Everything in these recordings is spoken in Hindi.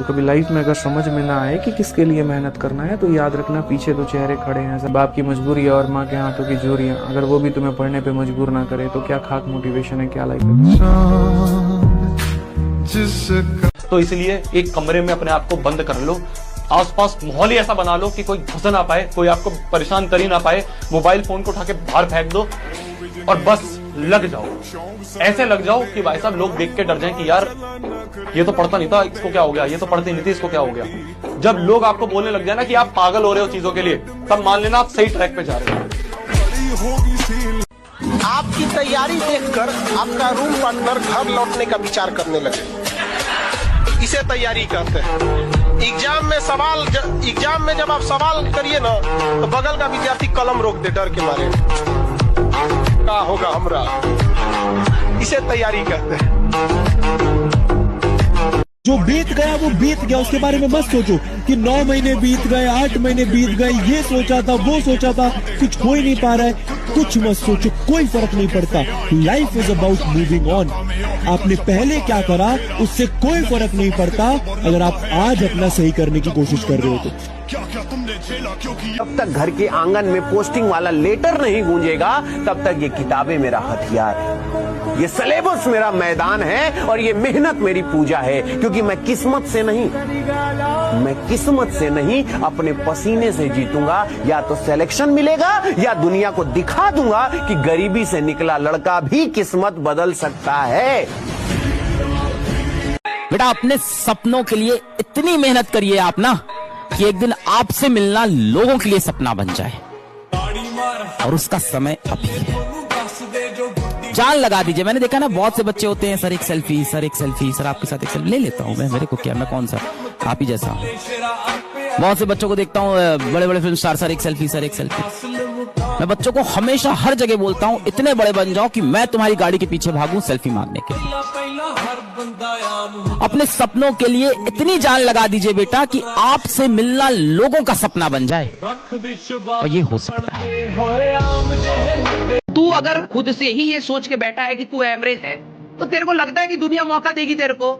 तो कभी लाइफ में अगर समझ में ना आए कि किसके लिए मेहनत करना है, तो याद रखना पीछे तो चेहरे खड़े हैं, सब बाप की मजबूरी और माँ के हाथों की जोरियां। अगर वो भी तुम्हें पढ़ने पे मजबूर ना करे तो क्या खाक मोटिवेशन है, क्या लाइफ है। तो इसलिए एक कमरे में अपने आप को बंद कर लो, आसपास माहौल ही ऐसा बना लो कि कोई घुस ना पाए, कोई आपको परेशान कर ही ना पाए। मोबाइल फोन को उठा के बाहर फेंक दो और बस लग जाओ। ऐसे लग जाओ कि भाई साहब लोग देख के डर जाएं कि यार ये तो पढ़ता नहीं था, इसको क्या हो गया, ये तो पढ़ती नहीं थी, इसको क्या हो गया। जब लोग आपको बोलने लग जाए ना कि आप पागल हो रहे हो चीजों के लिए, तब मान लेना आप सही ट्रैक पे जा रहे हो। आपकी तैयारी देखकर आपका रूम पार्टनर घर लौटने का विचार करने लगे, इसे तैयारी कहते हैं। एग्जाम में जब आप सवाल करिए ना, तो बगल का विद्यार्थी कलम रोक दे डर के मारे, क्या होगा हमरा, इसे तैयारी कहते हैं। जो बीत गया वो बीत गया, उसके बारे में मत सोचो कि 9 महीने बीत गए, 8 महीने बीत गए, ये सोचा था वो सोचा था, कुछ हो ही नहीं पा रहा है। कुछ मत सोचो, कोई फर्क नहीं पड़ता। Life is about moving on. आपने पहले क्या करा उससे कोई फर्क नहीं पड़ता, अगर आप आज अपना सही करने की कोशिश कर रहे हो तो। जब तक घर के आंगन में पोस्टिंग वाला लेटर नहीं गूंजेगा, तब तक ये किताबें मेरा हथियार है, ये सिलेबस मेरा मैदान है और ये मेहनत मेरी पूजा है। क्योंकि मैं किस्मत से नहीं अपने पसीने से जीतूंगा। या तो सिलेक्शन मिलेगा या दुनिया को दिखा दूंगा कि गरीबी से निकला लड़का भी किस्मत बदल सकता है। बेटा अपने सपनों के लिए इतनी मेहनत करिए आप ना, कि एक दिन आपसे मिलना लोगों के लिए सपना बन जाए, और उसका समय अभी है। जान लगा दीजिए। मैंने देखा ना बहुत से बच्चे होते हैं, सर एक सेल्फी, सर एक सेल्फी, सर आपके साथ एक सेल्फी ले लेता हूं मैं, मेरे को क्या, मैं कौन सा आप ही जैसा हूं। बहुत से बच्चों को देखता हूं, बड़े बड़े फिल्म स्टार, सर एक सेल्फी, सर एक सेल्फी। मैं बच्चों को हमेशा हर जगह बोलता हूं, इतने बड़े बन जाओ कि मैं तुम्हारी गाड़ी के पीछे भागूं सेल्फी मांगने के लिए। अपने सपनों के लिए इतनी जान लगा दीजिए बेटा कि आपसे मिलना लोगों का सपना बन जाए, और ये हो सकता है। तू अगर खुद से ही ये सोच के बैठा है कि तू एवरेज है, तो तेरे को लगता है कि दुनिया मौका देगी तेरे को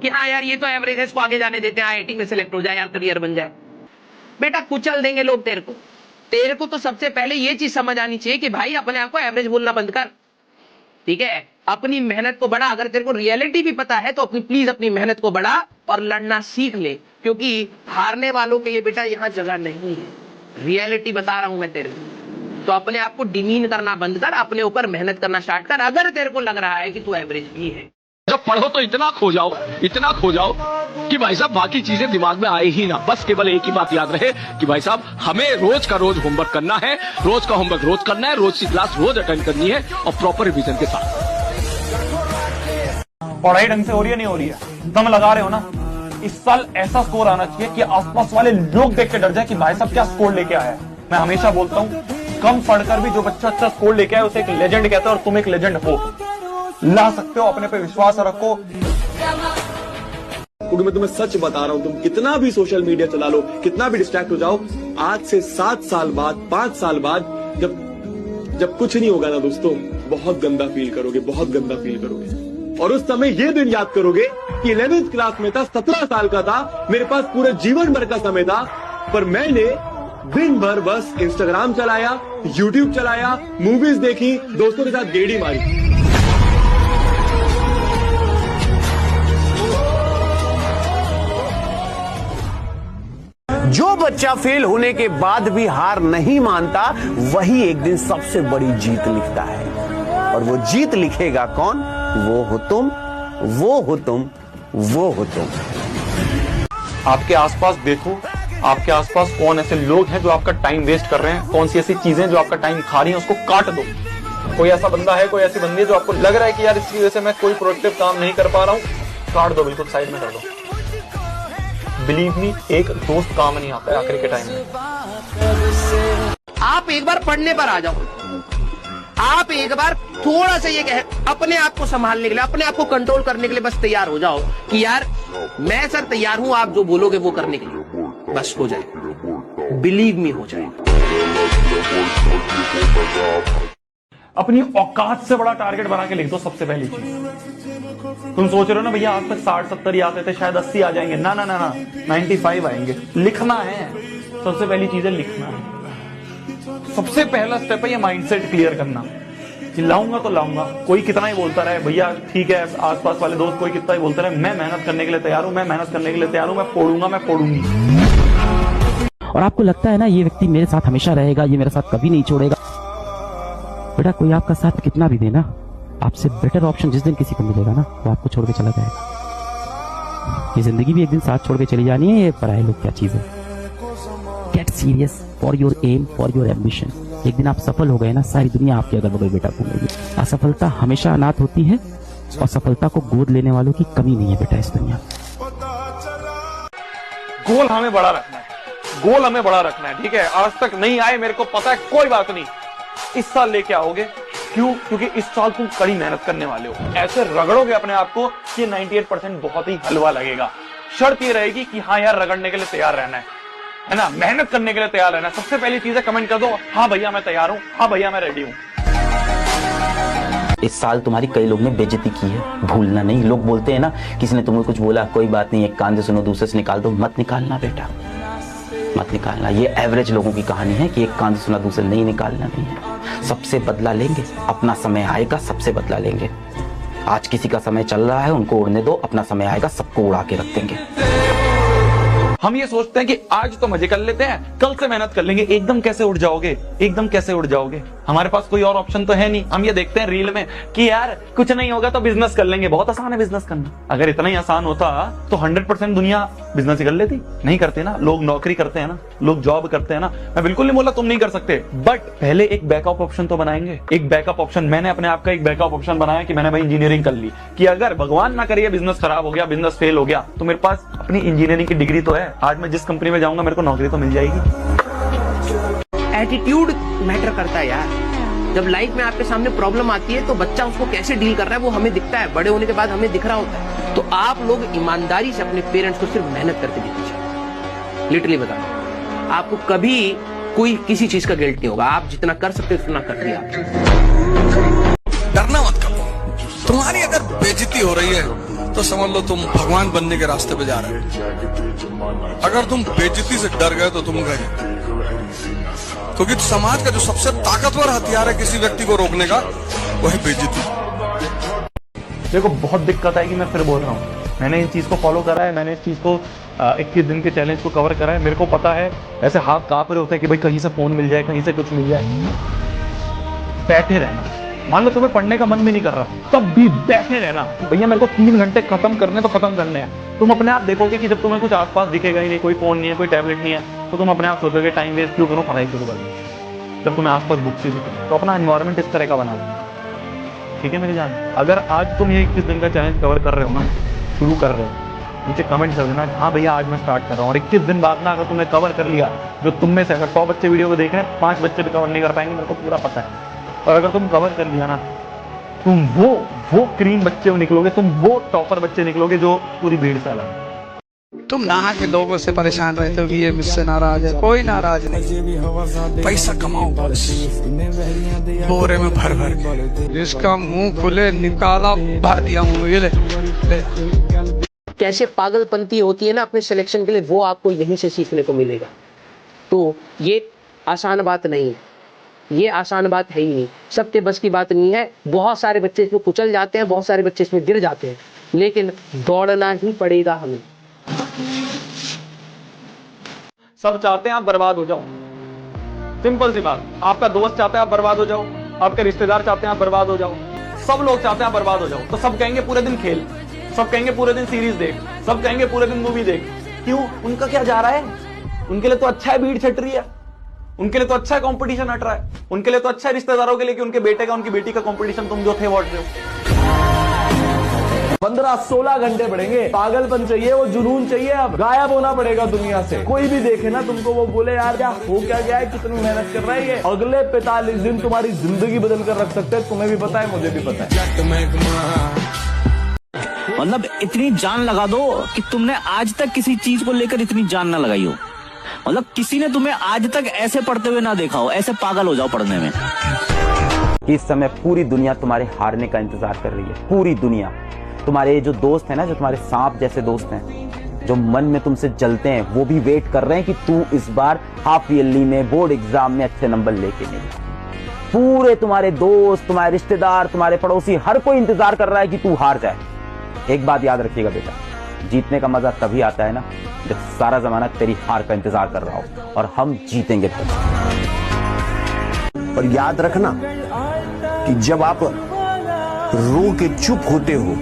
कि हाँ यार ये तो एवरेज है, इसको आगे जाने देते हैं, IIT में सिलेक्ट हो जाए यार, करियर बन जाए। बेटा कुचल देंगे लोग तेरे को। तेरे को तो सबसे पहले ये चीज समझ आनी चाहिए कि भाई अपने आप को एवरेज बोलना बंद कर, ठीक है। अपनी मेहनत को बढ़ा। अगर तेरे को रियलिटी भी पता है तो प्लीज अपनी मेहनत को बढ़ा और लड़ना सीख ले, क्योंकि हारने वालों के लिए बेटा यहाँ जगह नहीं है। रियलिटी बता रहा हूं मैं तेरे को। तो अपने आप को डिमीन करना बंद कर, अपने ऊपर मेहनत करना स्टार्ट कर, अगर तेरे को लग रहा है कि तू एवरेज भी है। जब पढ़ो तो इतना खो जाओ कि भाई साहब बाकी चीजें दिमाग में आए ही ना। बस केवल एक ही बात याद रहे कि भाई साहब हमें रोज का रोज होमवर्क करना है, रोज का होमवर्क रोज करना है, रोज की क्लास रोज अटेंड करनी है और प्रॉपर रिवीजन के साथ। पढ़ाई ढंग से हो रही है नहीं हो रही है, दम लगा रहे हो ना। इस साल ऐसा स्कोर आना चाहिए कि आसपास वाले लोग देख के डर जाए कि भाई साहब क्या स्कोर लेके आया है। मैं हमेशा बोलता हूँ, कम पढ़कर भी जो बच्चा अच्छा स्कोर लेके आए उसे एक लेजेंड कहते हैं, और तुम एक लेजेंड हो, ला सकते हो। अपने पे विश्वास रखो। क्योंकि मैं तुम्हें सच बता रहा हूं, तुम कितना भी सोशल मीडिया चला लो, कितना भी डिस्ट्रैक्ट हो जाओ, आज से 7 साल बाद, 5 साल बाद जब कुछ नहीं होगा ना दोस्तों, बहुत गंदा फील करोगे, बहुत गंदा फील करोगे। और उस समय ये दिन याद करोगे कि 11th क्लास में था, 17 साल का था, मेरे पास पूरे जीवन भर का समय था, पर मैंने दिन भर बस इंस्टाग्राम चलाया, यूट्यूब चलाया, मूवीज देखी, दोस्तों के साथ गेड़ी मारी। जो बच्चा फेल होने के बाद भी हार नहीं मानता, वही एक दिन सबसे बड़ी जीत लिखता है। और वो जीत लिखेगा कौन? वो हो तुम, वो हो तुम, वो हो तुम। आपके आसपास देखो, आपके आसपास कौन ऐसे लोग हैं जो आपका टाइम वेस्ट कर रहे हैं, कौन सी ऐसी चीजें जो आपका टाइम खा रही हैं, उसको काट दो। कोई ऐसा बंदा है, कोई ऐसी बंदी है जो आपको लग रहा है कि यार इसकी वजह से मैं कोई प्रोडक्टिव काम नहीं कर पा रहा हूं, काट दो, बिल्कुल साइड में कर दो। बिलीव मी, एक दोस्त काम नहीं आता है आखिर के टाइम में। आप एक बार पढ़ने पर आ जाओ, आप एक बार थोड़ा सा ये कहे अपने आप को संभालने के लिए, अपने आप को कंट्रोल करने के लिए बस तैयार हो जाओ कि यार मैं सर तैयार हूं, आप जो बोलोगे वो करने के लिए, बस हो जाए। बिलीव मी, हो जाए। अपनी औकात से बड़ा टारगेट बना के लिख दो सबसे पहली चीज। तुम सोच रहे हो ना भैया आज तक 60-70 ही आते थे, शायद 80 आ जाएंगे। ना ना ना ना, 95 आएंगे। लिखना है, सबसे पहली चीज है लिखना है। सबसे पहला स्टेप है ये माइंडसेट क्लियर करना कि लाऊंगा तो लाऊंगा, कोई कितना ही बोलता रहे भैया, ठीक है आसपास वाले दोस्त कोई कितना ही बोलता रहे, मैं मेहनत करने के लिए तैयार हूं, मैं मेहनत करने के लिए तैयार हूं, मैं फोड़ूंगा, मैं फोड़ूंगी। और आपको लगता है ना ये व्यक्ति मेरे साथ हमेशा रहेगा, ये मेरे साथ कभी नहीं छोड़ेगा। बेटा कोई आपका साथ कितना भी देना, आपसे बेटर ऑप्शन जिस दिन किसी को मिलेगा ना वो आपको छोड़ के चला जाएगा। ये जिंदगी भी एक दिन साथ छोड़ के चली जानी है, ये पराये लोग क्या चीज है। Get serious for your aim, for your ambition. एक दिन आप सफल हो गए ना, सारी दुनिया आपके अगल बगल बेटा घूमेगी। असफलता हमेशा अनाथ होती है और सफलता को गोद लेने वालों की कमी नहीं है बेटा इस दुनिया। गोल हमें बड़ा रखना है, गोल हमें बड़ा रखना है, ठीक है। आज तक नहीं आए मेरे को पता है, कोई बात नहीं, इस साल लेके आओगे। क्यों? क्योंकि इस साल तुम कड़ी मेहनत करने वाले हो, ऐसे रगड़ोगे अपने आप को कि 98% बहुत ही हलवा लगेगा। शर्त ये रहेगी कि हाँ यार रगड़ने के लिए तैयार रहना है ना, मेहनत करने के लिए तैयार रहना है। सबसे पहली चीज है कमेंट कर दो, हाँ भैया मैं तैयार हूं, हाँ भैया मैं रेडी हूं। इस साल तुम्हारी कई लोग ने बेइज्जती की है, भूलना नहीं। लोग बोलते हैं ना किसी ने तुम्हें कुछ बोला, कोई बात नहीं, एक कान से सुनो दूसरे से निकाल दो, मत निकालना बेटा, मत निकालना। ये एवरेज लोगों की कहानी है कि एक कान से सुना दूसरे नहीं निकालना नहीं है। सबसे बदला लेंगे, अपना समय आएगा सबसे बदला लेंगे। आज किसी का समय चल रहा है, उनको उड़ने दो, अपना समय आएगा सबको उड़ा के रख देंगे। हम ये सोचते हैं कि आज तो मजे कर लेते हैं, कल से मेहनत कर लेंगे। एकदम कैसे उड़ जाओगे, एकदम कैसे उड़ जाओगे? हमारे पास कोई और ऑप्शन तो है नहीं। हम ये देखते हैं रील में कि यार कुछ नहीं होगा तो बिजनेस कर लेंगे, बहुत आसान है बिजनेस करना। अगर इतना ही आसान होता तो 100% दुनिया बिजनेस ही कर लेती। नहीं करते ना, लोग नौकरी करते हैं ना, लोग जॉब करते हैं ना। मैं बिल्कुल नहीं बोला तुम नहीं कर सकते, बट पहले एक बैकअप ऑप्शन तो बनाएंगे। एक बैकअप ऑप्शन, मैंने अपने आप का एक बैकअप ऑप्शन बनाया कि मैंने भाई इंजीनियरिंग कर ली, कि अगर भगवान ना करे बिजनेस खराब हो गया, बिजनेस फेल हो गया, तो मेरे पास अपनी इंजीनियरिंग की डिग्री तो है। आज मैं जिस कंपनी में जाऊंगा मेरे को नौकरी तो मिल जाएगी। एटीट्यूड मैटर करता है यार। जब लाइफ में आपके सामने प्रॉब्लम आती है तो बच्चा उसको कैसे डील कर रहा है वो हमें दिखता है, बड़े होने के बाद हमें दिख रहा होता है। तो आप लोग ईमानदारी से अपने पेरेंट्स को सिर्फ मेहनत करके दीजिए। लिटरली बता रहा हूं, आपको कभी कोई किसी चीज का गिल्ट नहीं होगा। आप जितना कर सकते हो उतना कर दिया। डरना मत करो। तुम्हारी अगर बेइज्जती हो रही है तो समझ लो तुम भगवान बनने के रास्ते पे जा रहे हो। अगर तुम बेइज्जती से डर गए तो तुम गए, क्योंकि समाज का जो सबसे ताकतवर हथियार है किसी व्यक्ति को रोकने का, वो है बेइज्जती। देखो बहुत दिक्कत आएगी, मैं फिर बोल रहा हूँ, मैंने इस चीज को फॉलो करा है, मैंने इस चीज को 21 दिन के चैलेंज को कवर करा है। मेरे को पता है ऐसे हाथ कांप रहे होते हैं कि भाई कहीं से फोन मिल जाए, कहीं से कुछ मिल जाए। बैठे रहना, मान लो तुम्हें पढ़ने का मन भी नहीं कर रहा, तब भी बैठे रहना। भैया मेरे को 3 घंटे खत्म करने तो खत्म करने हैं। तुम अपने आप देखोगे कि जब तुम्हें कुछ आसपास दिखेगा ही नहीं, कोई फोन नहीं है, कोई टैबलेट नहीं है, तो तुम अपने आप सोचोगे टाइम वेस्ट क्यों करो, पढ़ाई शुरू करो। जब तुम्हें आसपास बुक्स ही दिखे तो अपना एनवायरमेंट इस तरह का बना लो। ठीक है मेरी जान, अगर आज तुम ये 21 दिन का चैलेंज कवर कर रहे हो ना, शुरू कर रहे हो, नीचे कमेंट कर देना हाँ भैया आज मैं स्टार्ट कर रहा हूँ। और 21 दिन बाद ना अगर तुमने कवर कर लिया, जो तुम में से अगर 100 बच्चे वीडियो को देख रहे हैं, 5 बच्चे भी कवर नहीं कर पाएंगे, मेरे को पूरा पता है। और अगर तुम कवर कर लिया ना, तुम वो क्रीम बच्चे निकलोगे, तुम वो टॉपर बच्चे निकलोगे जो पूरी भीड़ से अलग। तुम नहा के लोगों से परेशान रहते हो कि ये मुझसे नाराज है। कोई नाराज नहीं, पैसा कमाओ बस, बोरे में भर भर के। जिसका मुंह खुले निकाला भर दिया मुंह। ये ले। कैसे पागलपंती होती है ना अपने सिलेक्शन के लिए, वो आपको यहीं से सीखने को मिलेगा। तो ये आसान बात नहीं है, ये आसान बात है ही नहीं, सबके बस की बात नहीं है। बहुत सारे बच्चे इसमें कुचल जाते हैं, बहुत सारे बच्चे इसमें गिर जाते हैं, लेकिन दौड़ना ही पड़ेगा हमें। सब चाहते हैं आप बर्बाद हो जाओ, सिंपल सी बात। आपका दोस्त चाहता है आप बर्बाद हो जाओ, आपके रिश्तेदार चाहते हैं आप बर्बाद हो जाओ, सब लोग चाहते हैं आप बर्बाद हो जाओ। तो सब कहेंगे पूरे दिन खेल, सब कहेंगे पूरे दिन सीरीज देख, सब कहेंगे पूरे दिन मूवी देख। क्यों? उनका क्या जा रहा है? उनके लिए तो अच्छा है भीड़ छट रही है, उनके लिए तो अच्छा कंपटीशन हट रहा है, उनके लिए तो अच्छा है रिश्तेदारों के लिए कि उनके बेटे का उनकी बेटी का कंपटीशन तुम जो थे वो हट रहे हो। 15-16 घंटे पढ़ेंगे। पागलपन चाहिए, वो जुनून चाहिए। अब गायब होना पड़ेगा दुनिया से। कोई भी देखे ना तुमको, वो बोले यार क्या हो क्या गया है, कितनी मेहनत कर रहा है ये। अगले 45 दिन तुम्हारी जिंदगी बदल कर रख सकते हैं। तुम्हें भी पता है, मुझे भी पता है। मतलब इतनी जान लगा दो कि तुमने आज तक किसी चीज को लेकर इतनी जान ना लगाई हो। मतलब किसी ने तुम्हें आज तक ऐसे पढ़ते हुए ना देखा हो, ऐसे पागल हो जाओ पढ़ने में। इस समय पूरी दुनिया तुम्हारे हारने का इंतजार कर रही है, पूरी दुनिया। तुम्हारे जो दोस्त हैं ना, जो तुम्हारे सांप जैसे दोस्त हैं, जो मन में तुमसे जलते हैं, वो भी वेट कर रहे हैं कि तू इस बार हाफ ईयरली में, बोर्ड एग्जाम में अच्छे नंबर लेके नहीं। पूरे तुम्हारे दोस्त, तुम्हारे रिश्तेदार, तुम्हारे पड़ोसी, हर कोई इंतजार कर रहा है कि तू हार जाए। एक बात याद रखिएगा बेटा, जीतने का मजा तभी आता है ना जब सारा जमाना तेरी हार का इंतजार कर रहा हो, और हम जीतेंगे। और याद रखना कि जब आप रो के चुप होते हो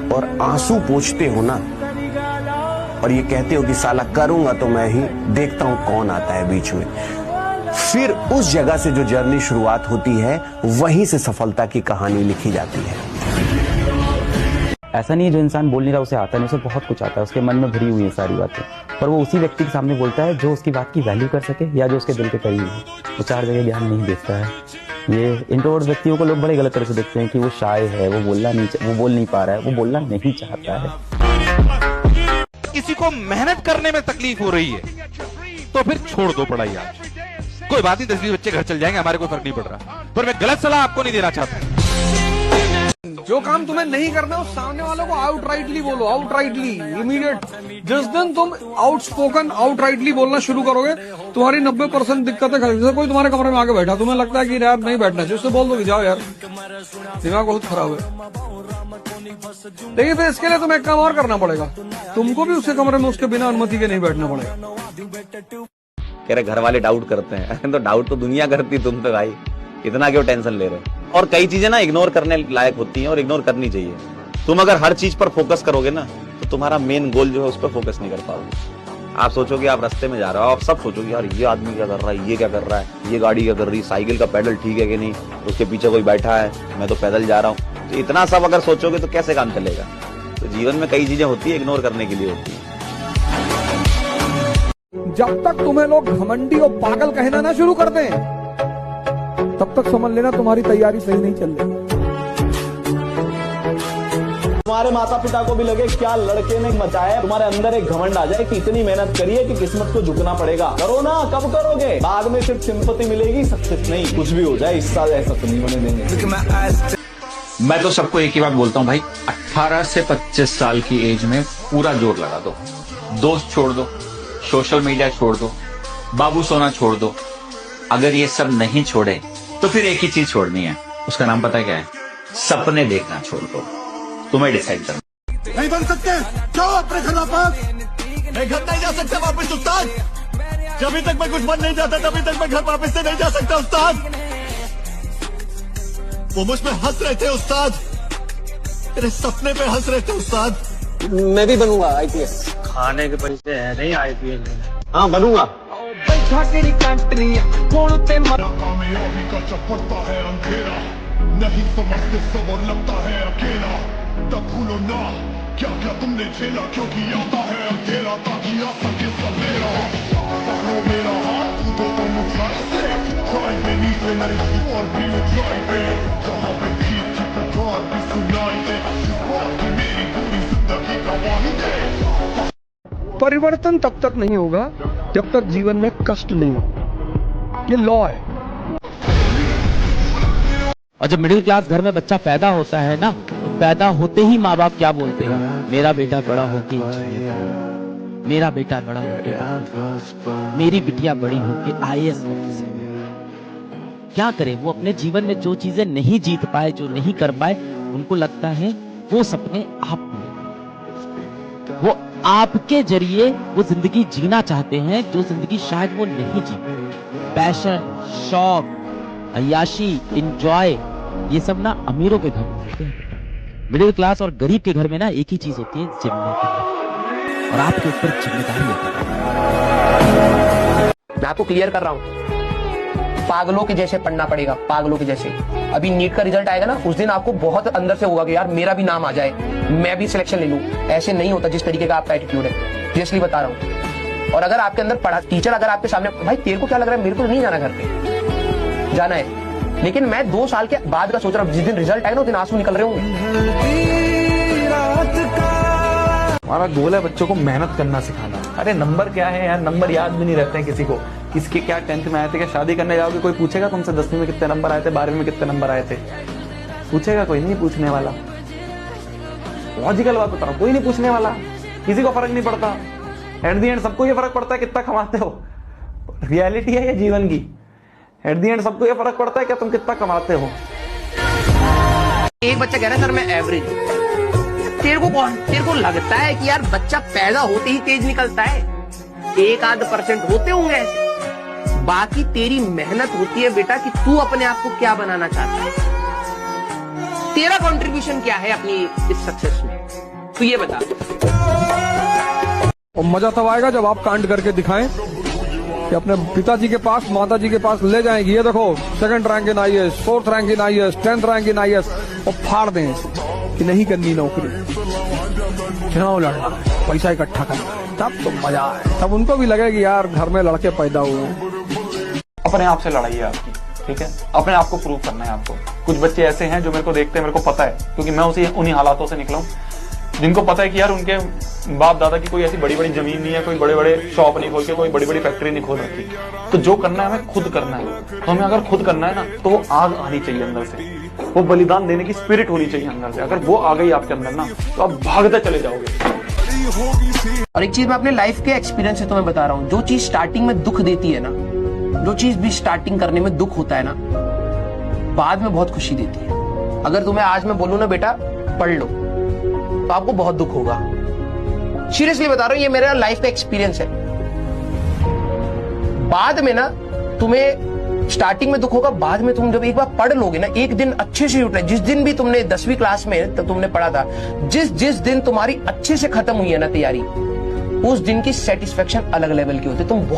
और आंसू पोंछते हो ना, और ये कहते हो कि साला करूंगा तो मैं ही, देखता हूं कौन आता है बीच में, फिर उस जगह से जो जर्नी शुरुआत होती है, वहीं से सफलता की कहानी लिखी जाती है। ऐसा नहीं है जो इंसान बोल नहीं रहा उसे आता नहीं, उसे बहुत कुछ आता है, उसके मन में भरी हुई है सारी बातें, पर वो उसी व्यक्ति के सामने बोलता है जो उसकी बात की वैल्यू कर सके या जो उसके दिल के करीब है। वो चार जगह ध्यान नहीं देता है। ये इंट्रोवर्ट व्यक्तियों को लोग बड़े गलत तरह से देखते हैं कि वो शाय है, वो बोल नहीं पा रहा है, वो बोलना नहीं चाहता है। किसी को मेहनत करने में तकलीफ हो रही है तो फिर छोड़ दो पढ़ाई आज, कोई बात नहीं, 10-20 बच्चे घर चल जाएंगे, हमारे कोई फर्क नहीं पड़ रहा। पर मैं गलत सलाह आपको नहीं देना चाहता। जो काम तुम्हें नहीं करना उस सामने वालों को आउटराइटली बोलो, आउटराइटली, इमीडिएट। जिस दिन तुम आउटस्पोकन आउटराइटली बोलना शुरू करोगे, तुम्हारी 90% दिक्कतें खत्म। जैसे कोई तुम्हारे कमरे में आके बैठा, तुम्हें लगता है कि यार नहीं बैठना चाहिए, उससे बोल दो कि जाओ यार, दिमाग बहुत खराब है। लेकिन फिर इसके लिए तुम्हें एक काम और करना पड़ेगा, तुमको भी उसके कमरे में उसके बिना अनुमति के नहीं बैठना पड़ेगा। कह रहे घर वाले डाउट करते हैं, तो डाउट तो दुनिया करती, तुम तो भाई इतना क्यों टेंशन ले रहे हो। और कई चीजें ना इग्नोर करने लायक होती हैं और इग्नोर करनी चाहिए। तुम अगर हर चीज पर फोकस करोगे ना, तो तुम्हारा मेन गोल जो है उस पर फोकस नहीं कर पाओगे। आप सोचोगे आप रास्ते में जा रहे हो, आप सब सोचोगे यार ये आदमी क्या कर रहा है, ये क्या कर रहा है, ये गाड़ी क्या कर रही है, साइकिल का पैडल ठीक है कि नहीं, उसके पीछे कोई बैठा है, मैं तो पैदल जा रहा हूँ। तो इतना सब अगर सोचोगे तो कैसे काम चलेगा। तो जीवन में कई चीजें होती है इग्नोर करने के लिए होती है। जब तक तुम्हें लोग घमंडी और पागल कहना ना शुरू कर दें, तब तक समझ लेना तुम्हारी तैयारी सही नहीं चल रही। तुम्हारे माता पिता को भी लगे क्या लड़के ने मचाया, तुम्हारे अंदर एक घमंड आ जाए कि इतनी मेहनत करिए कि किस्मत को झुकना पड़ेगा। करो ना, कब करोगे? बाद में सिर्फ सिंपैथी मिलेगी, सक्सेस नहीं। कुछ भी हो जाए इस साल ऐसा तो नहीं होने देंगे। मैं तो सबको एक ही बात बोलता हूँ भाई, 18 से 25 साल की एज में पूरा जोर लगा दो। दोस्त छोड़ दो, सोशल मीडिया छोड़ दो, बाबू सोना छोड़ दो। अगर ये सब नहीं छोड़े तो फिर एक ही चीज छोड़नी है, उसका नाम पता है क्या है? सपने देखना छोड़ दो। तुम्हें डिसाइड करना। नहीं बन सकते, जाओ अपने घर वापस। मैं घर नहीं जा सकता वापस उस्ताद, जब तक मैं कुछ बन नहीं जाता तभी तक मैं घर वापस से नहीं जा सकता उस्ताद। वो मुझ पे हंस रहे थे उस्ताद, तेरे सपने पे हंस रहे थे उस्ताद। मैं भी बनूंगा IPS। खाने के पैसे है नहीं IPS। हाँ बनूंगा। कामयाबी का चपड़ता है अंधेरा, नहीं समझते सब और लगता है अकेला। तब भूलो ना क्या क्या तुमने झेला, क्योंकि आता है अंधेरा ताकि आ सके सवेरा। पकड़ो मेरा हाथ, तो तुम मुझसे ड्राइव में नीचे नहीं और भी ऊंचाई पे, जहाँ पे ठीक की पुकार भी सुनाई दे, इस बात की मेरी पूरी जिंदगी गवाही दे। परिवर्तन तब तक नहीं होगा जब तक जीवन में कष्ट नहीं हो, ये लॉ है। और जब मिडिल क्लास घर में बच्चा पैदा होता है ना, तो पैदा होते ही माँ बाप क्या बोलते हैं? मेरा बेटा बड़ा होके, मेरा बेटा बड़ा होके, मेरी बिटिया बड़ी होके IAS ऑफिसर। क्या करे वो अपने जीवन में जो चीजें नहीं जीत पाए, जो नहीं कर पाए, उनको लगता है वो सपने आप, वो आपके जरिए वो जिंदगी जीना चाहते हैं जो जिंदगी शायद वो नहीं जी। पैशन, शौक, अय्याशी, एंजॉय, ये सब ना अमीरों के घर में होते हैं। मिडिल क्लास और गरीब के घर में ना एक ही चीज होती है, जिम्मेदारी। और आपके ऊपर जिम्मेदारी होती है। मैं आपको क्लियर कर रहा हूँ, पागलों के जैसे पढ़ना पड़ेगा, पागलों के जैसे। अभी नीट का रिजल्ट आएगा ना, उस दिन आपको बहुत अंदर से होगा कि यार मेरा भी नाम आ जाए, मैं भी सिलेक्शन ले लूं। ऐसे नहीं होता जिस तरीके का आपका एटीट्यूड है, सीरियसली बता रहा हूँ। और अगर आपके अंदर पढ़ा टीचर अगर आपके सामने, भाई तेरे को क्या लग रहा है, मेरे को नहीं जाना घर पे, जाना है। लेकिन मैं 2 साल के बाद का सोच रहा हूँ, जिस दिन रिजल्ट आएगा ना उस दिन आंसू निकल रहे होंगे। हमारा गोल है बच्चों को मेहनत करना सिखाना। अरे नंबर क्या है यार, नंबर याद भी नहीं रहते हैं किसी को। किसके क्या 10th में आए थे, क्या शादी करने जाओगे कोई पूछेगा तुमसे 10वीं में कितने नंबर आए थे, 12वीं में कितने नंबर आए थे? पूछेगा कोई नहीं, पूछने वाला। लॉजिकल बात बता रहा हूं, कोई नहीं पूछने वाला, किसी को फर्क नहीं पड़ता। एट द एंड सबको ये फर्क पड़ता है कितना कमाते हो, रियलिटी है ये जीवन की। एट द एंड सबको ये फर्क पड़ता है कि तुम कितना कमाते हो। एक बच्चा कह रहा है सर मैं एवरेज हूं। तेरे को लगता है कि यार बच्चा पैदा होते ही तेज निकलता है? 1-8% होते होंगे ऐसे, बाकी तेरी मेहनत होती है बेटा कि तू अपने आप को क्या बनाना चाहता है, तेरा कंट्रीब्यूशन क्या है अपनी इस सक्सेस में, तू ये बता। और मजा तब आएगा जब आप कांड करके दिखाएं कि अपने पिताजी के पास, माताजी के पास ले जाएंगे, ये देखो 2nd rank in IAS, 4th rank in IAS, 10th rank in IAS, और फाड़ दें कि नहीं करनी नौकरी, चुनाव लड़ना, पैसा इकट्ठा करना, तब तो मजा आए। तब उनको भी लगे कि यार घर में लड़के पैदा हुए हैं। अपने आप से लड़ाई है आपकी, ठीक है, अपने आप को प्रूव करना है आपको। कुछ बच्चे ऐसे हैं जो मेरे को देखते हैं, मेरे को पता है क्योंकि मैं उन्हीं हालातों से निकला हूं, जिनको पता है कि यार उनके बाप दादा की कोई ऐसी बड़ी बड़ी जमीन नहीं है, कोई बड़े बड़े शॉप नहीं खोल के, कोई बड़ी बड़ी फैक्ट्री नहीं खोल रखी। तो जो करना है हमें खुद करना है। तो हमें अगर खुद करना है ना, तो वो आग आनी चाहिए अंदर से, वो बलिदान देने की स्पिरिट होनी चाहिए अंदर से। अगर वो आ गई आपके अंदर ना, तो आप भागते चले जाओगे। और एक चीज मैं अपने लाइफ के एक्सपीरियंस से तुम्हें बता रहा हूं, जो चीज स्टार्टिंग में दुख देती है ना, जो चीज भी स्टार्टिंग करने में दुख होता है ना, बाद में बहुत खुशी देती है। अगर तुम्हें आज मैं बोलूं ना बेटा पढ़ लो, तो आपको बहुत दुख होगा। सीरियसली बता रहा हूं, ये मेरा लाइफ का एक्सपीरियंस है। बाद में ना तुम्हें स्टार्टिंग में दुख होगा, बाद में तुम जब एक बार पढ़ लोगे ना, एक दिन अच्छे से उठे, जिस दिन भी तुमने 10वीं क्लास में तब तुमने पढ़ा था, जिस दिन तुम्हारी अच्छे से खत्म हुई है ना तैयारी, उस दिन की सेटिस्फेक्शन अलग लेवल की होती है। तुम